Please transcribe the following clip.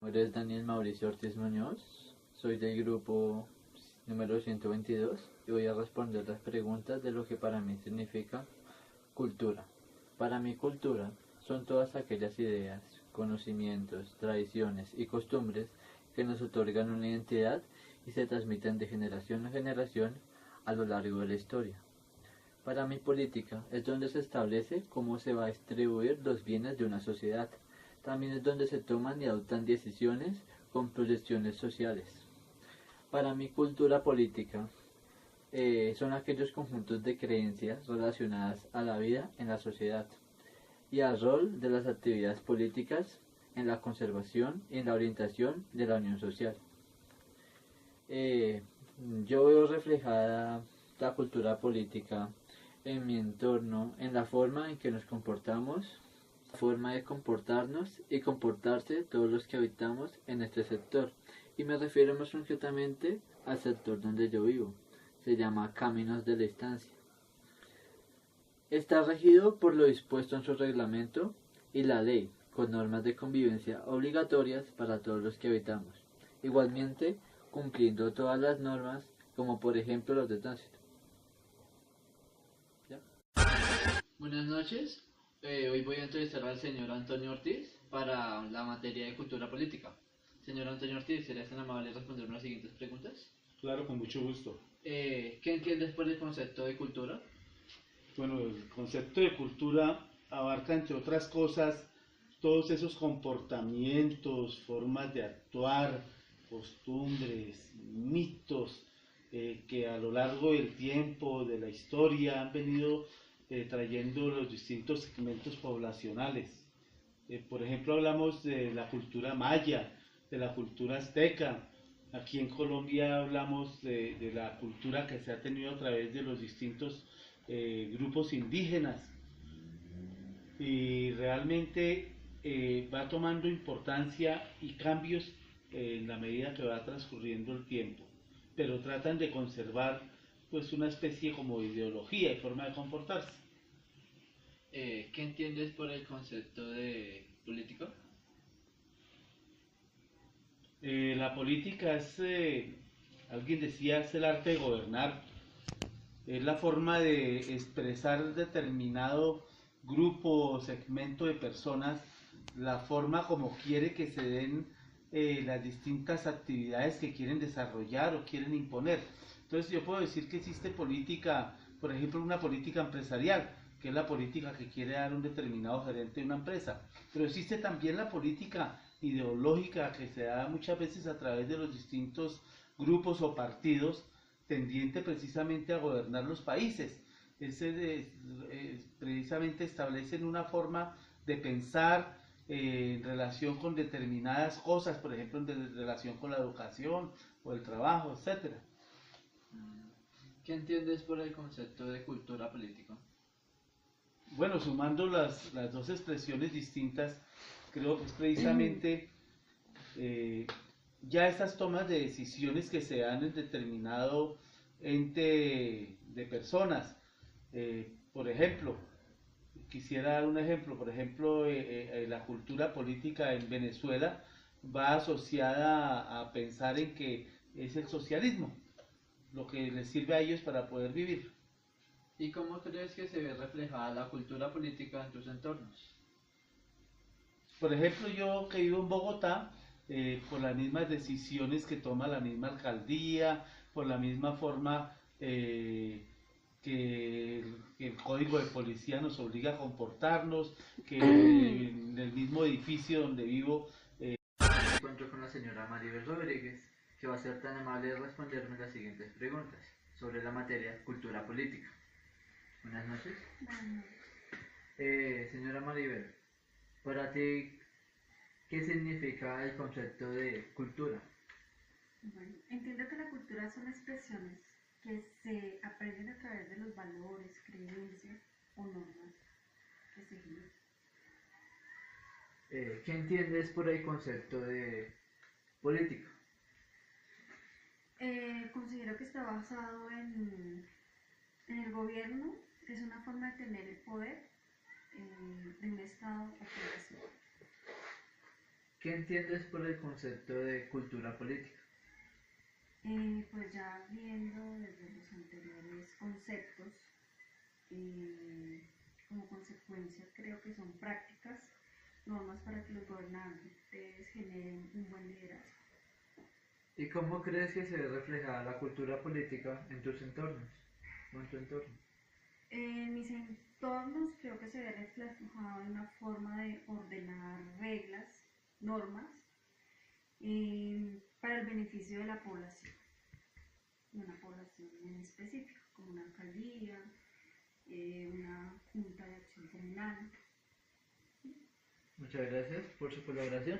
nombre es Daniel Mauricio Ortiz Muñoz, soy del grupo número 122 y voy a responder las preguntas de lo que para mí significa cultura. Para mí cultura son todas aquellas ideas, conocimientos, tradiciones y costumbres que nos otorgan una identidad y se transmiten de generación a generación a lo largo de la historia. Para mí política es donde se establece cómo se va a distribuir los bienes de una sociedad. También es donde se toman y adoptan decisiones con proyecciones sociales. Para mí cultura política son aquellos conjuntos de creencias relacionadas a la vida en la sociedad y al rol de las actividades políticas en la conservación y en la orientación de la unión social. Eh, yo veo reflejada la cultura política en mi entorno, en la forma en que nos comportamos, la forma de comportarnos y comportarse todos los que habitamos en este sector. Y me refiero más concretamente al sector donde yo vivo. Se llama Caminos de la Estancia. Está regido por lo dispuesto en su reglamento y la ley, con normas de convivencia obligatorias para todos los que habitamos. Igualmente, cumpliendo todas las normas, como por ejemplo los de tránsito. ¿Ya? Buenas noches. Hoy voy a entrevistar al señor Antonio Ortiz para la materia de cultura política. Señor Antonio Ortiz, ¿sería tan amable responderme las siguientes preguntas? Claro, con mucho gusto. ¿Qué entiendes por el concepto de cultura? Bueno, el concepto de cultura abarca, entre otras cosas, todos esos comportamientos, formas de actuar, costumbres, mitos que a lo largo del tiempo, de la historia, han venido trayendo los distintos segmentos poblacionales. Por ejemplo, hablamos de la cultura maya, de la cultura azteca. Aquí en Colombia hablamos de la cultura que se ha tenido a través de los distintos grupos indígenas y realmente va tomando importancia y cambios en la medida que va transcurriendo el tiempo, pero tratan de conservar pues una especie como de ideología y forma de comportarse. ¿Qué entiendes por el concepto de político? La política es, alguien decía, es el arte de gobernar, es la forma de expresar determinado grupo o segmento de personas, la forma como quiere que se den las distintas actividades que quieren desarrollar o quieren imponer. Entonces yo puedo decir que existe política, por ejemplo, una política empresarial, que es la política que quiere dar un determinado gerente de una empresa, pero existe también la política ideológica que se da muchas veces a través de los distintos grupos o partidos tendiente precisamente a gobernar los países. Precisamente establecen una forma de pensar en relación con determinadas cosas, por ejemplo, en relación con la educación o el trabajo, etcétera. ¿Qué entiendes por el concepto de cultura política? Bueno, sumando las dos expresiones distintas, creo que es precisamente eh, ya estas tomas de decisiones que se dan en determinado ente de personas. Por ejemplo, quisiera dar un ejemplo, por ejemplo, la cultura política en Venezuela va asociada a pensar en que es el socialismo, lo que les sirve a ellos para poder vivir. ¿Y cómo crees que se ve reflejada la cultura política en tus entornos? Por ejemplo, yo que vivo en Bogotá, por las mismas decisiones que toma la misma alcaldía, por la misma forma que el código de policía nos obliga a comportarnos, que en el mismo edificio donde vivo. Me encuentro con la señora Maribel Rodríguez, que va a ser tan amable de responderme las siguientes preguntas sobre la materia cultura política. Buenas noches. Señora Maribel, para ti, ¿qué significa el concepto de cultura? Bueno, entiendo que la cultura son expresiones que se aprenden a través de los valores, creencias o normas que seguimos. ¿Qué entiendes por el concepto de política? Considero que está basado en el gobierno, es una forma de tener el poder de un Estado o población. ¿Qué entiendes por el concepto de cultura política? Pues ya viendo desde los anteriores conceptos, como consecuencia creo que son prácticas, normas para que los gobernantes generen un buen liderazgo. ¿Y cómo crees que se ve reflejada la cultura política en tus entornos o en tu entorno? En mis entornos creo que se ve reflejado en una forma de ordenar reglas, normas, para el beneficio de la población, de una población en específico, como una alcaldía, una junta de acción comunal. Muchas gracias por su colaboración.